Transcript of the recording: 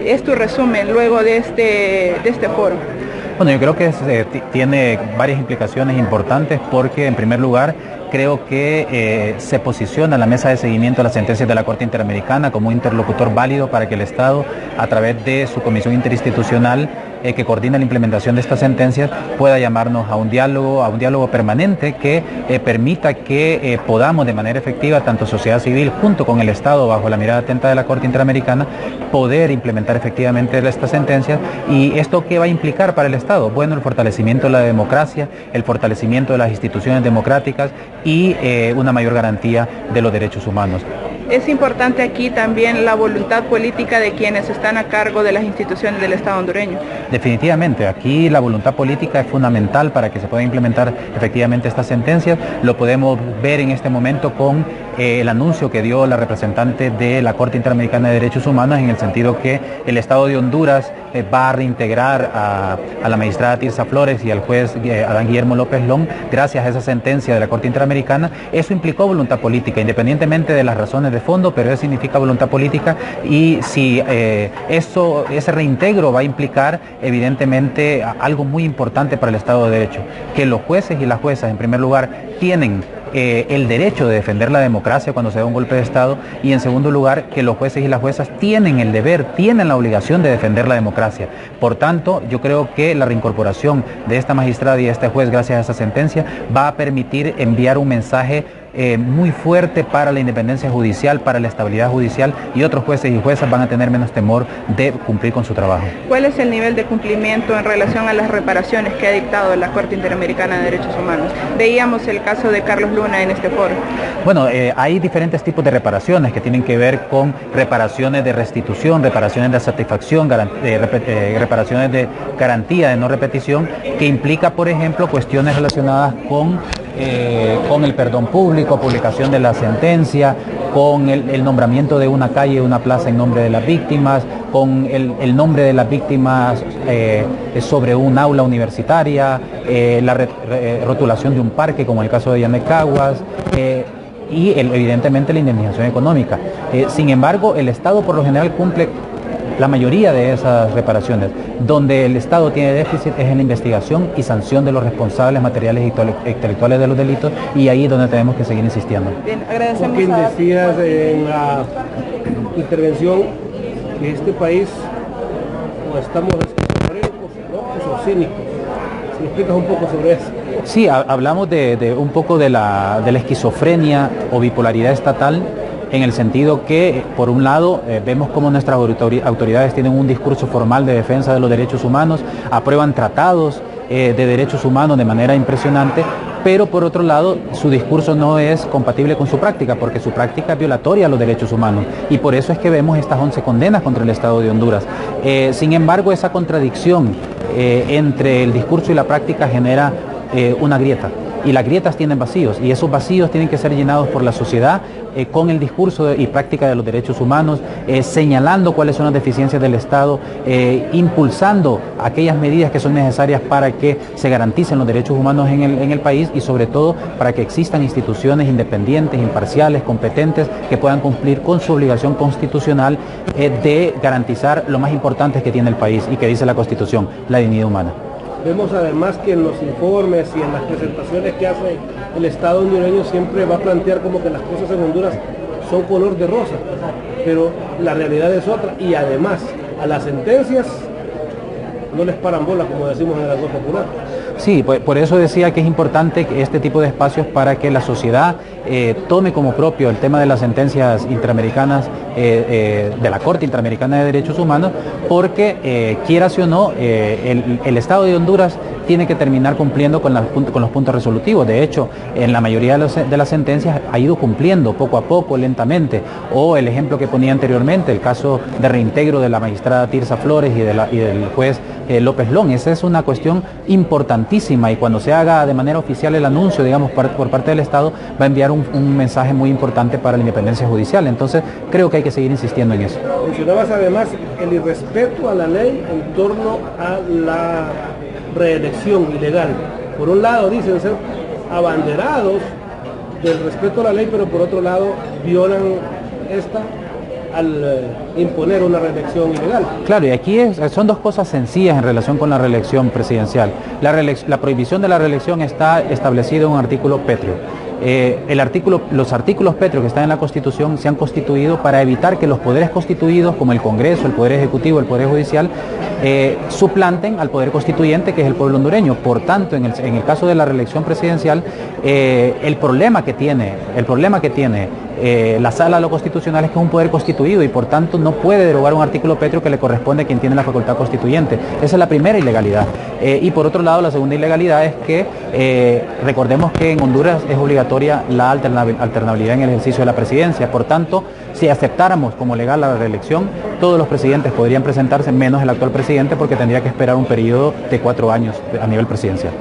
es tu resumen luego de este foro? Bueno, yo creo que tiene varias implicaciones importantes porque, en primer lugar, creo que se posiciona la mesa de seguimiento de las sentencias de la Corte Interamericana como un interlocutor válido para que el Estado, a través de su comisión interinstitucional que coordina la implementación de estas sentencias, pueda llamarnos a un diálogo permanente que permita que podamos de manera efectiva, tanto sociedad civil junto con el Estado, bajo la mirada atenta de la Corte Interamericana, poder implementar efectivamente estas sentencias. ¿Y esto qué va a implicar para el Estado? Bueno, el fortalecimiento de la democracia, el fortalecimiento de las instituciones democráticas y una mayor garantía de los derechos humanos. Es importante aquí también la voluntad política de quienes están a cargo de las instituciones del Estado hondureño. Definitivamente, aquí la voluntad política es fundamental para que se puedan implementar efectivamente estas sentencias. Lo podemos ver en este momento con el anuncio que dio la representante de la Corte Interamericana de Derechos Humanos, en el sentido que el Estado de Honduras va a reintegrar a la magistrada Tirsa Flores y al juez Adán Guillermo López Long gracias a esa sentencia de la Corte Interamericana. Eso implicó voluntad política, independientemente de las razones de fondo, pero eso significa voluntad política, y si ese reintegro va a implicar evidentemente algo muy importante para el Estado de Derecho, que los jueces y las juezas en primer lugar tienen el derecho de defender la democracia cuando se da un golpe de Estado, y en segundo lugar que los jueces y las juezas tienen el deber, tienen la obligación de defender la democracia. Por tanto, yo creo que la reincorporación de esta magistrada y de este juez gracias a esa sentencia va a permitir enviar un mensaje muy fuerte para la independencia judicial, para la estabilidad judicial, y otros jueces y juezas van a tener menos temor de cumplir con su trabajo. ¿Cuál es el nivel de cumplimiento en relación a las reparaciones que ha dictado la Corte Interamericana de Derechos Humanos? Veíamos el caso de Carlos Luna en este foro. Bueno, hay diferentes tipos de reparaciones que tienen que ver con reparaciones de restitución, reparaciones de satisfacción, reparaciones de garantía de no repetición, que implica, por ejemplo, cuestiones relacionadas con el perdón público, publicación de la sentencia, con el nombramiento de una calle, una plaza en nombre de las víctimas, con el nombre de las víctimas sobre un aula universitaria, la rotulación de un parque, como en el caso de Yanecaguas, y evidentemente la indemnización económica. Sin embargo, el Estado por lo general cumple la mayoría de esas reparaciones. Donde el Estado tiene déficit es en la investigación y sanción de los responsables materiales e intelectuales de los delitos, y ahí es donde tenemos que seguir insistiendo. Bien, agradecemos. Joaquín, decías en la intervención que este país o estamos esquizofrénicos, locos o cínicos. ¿Me explicas un poco sobre eso? Sí, hablamos de un poco de la esquizofrenia o bipolaridad estatal, en el sentido que, por un lado, vemos cómo nuestras autoridades tienen un discurso formal de defensa de los derechos humanos, aprueban tratados de derechos humanos de manera impresionante, pero por otro lado su discurso no es compatible con su práctica, porque su práctica es violatoria a los derechos humanos, y por eso es que vemos estas 11 condenas contra el Estado de Honduras. Sin embargo, esa contradicción entre el discurso y la práctica genera una grieta, y las grietas tienen vacíos, y esos vacíos tienen que ser llenados por la sociedad con el discurso y práctica de los derechos humanos, señalando cuáles son las deficiencias del Estado, impulsando aquellas medidas que son necesarias para que se garanticen los derechos humanos en el país, y sobre todo para que existan instituciones independientes, imparciales, competentes, que puedan cumplir con su obligación constitucional de garantizar lo más importante que tiene el país y que dice la Constitución: la dignidad humana. Vemos además que en los informes y en las presentaciones que hace el Estado hondureño siempre va a plantear como que las cosas en Honduras son color de rosa, pero la realidad es otra, y además a las sentencias no les paran bola, como decimos en el argot popular. Sí, por eso decía que es importante este tipo de espacios para que la sociedad tome como propio el tema de las sentencias interamericanas, de la Corte Interamericana de Derechos Humanos, porque quieras o no, el Estado de Honduras tiene que terminar cumpliendo con los puntos resolutivos. De hecho, en la mayoría de las sentencias ha ido cumpliendo poco a poco, lentamente. O el ejemplo que ponía anteriormente, el caso de reintegro de la magistrada Tirsa Flores y del juez López Long. Esa es una cuestión importantísima, y cuando se haga de manera oficial el anuncio, digamos, por parte del Estado, va a enviar un mensaje muy importante para la independencia judicial. Entonces, creo que hay que seguir insistiendo en eso. Mencionabas además el irrespeto a la ley en torno a la reelección ilegal. Por un lado dicen ser abanderados del respeto a la ley, pero por otro lado violan esta al imponer una reelección ilegal. Claro, y aquí son dos cosas sencillas en relación con la reelección presidencial. La prohibición de la reelección está establecida en un artículo pétreo. Los artículos pétreos que están en la Constitución se han constituido para evitar que los poderes constituidos, como el Congreso, el Poder Ejecutivo, el Poder Judicial, suplanten al Poder Constituyente, que es el pueblo hondureño. Por tanto, en el caso de la reelección presidencial, el problema que tiene la Sala de lo Constitucional es que es un poder constituido y por tanto no puede derogar un artículo pétreo que le corresponde a quien tiene la facultad constituyente. Esa es la primera ilegalidad. Y por otro lado, la segunda ilegalidad es que recordemos que en Honduras es obligatoria la alternabilidad en el ejercicio de la presidencia. Por tanto, si aceptáramos como legal la reelección, todos los presidentes podrían presentarse, menos el actual presidente, porque tendría que esperar un periodo de 4 años a nivel presidencial.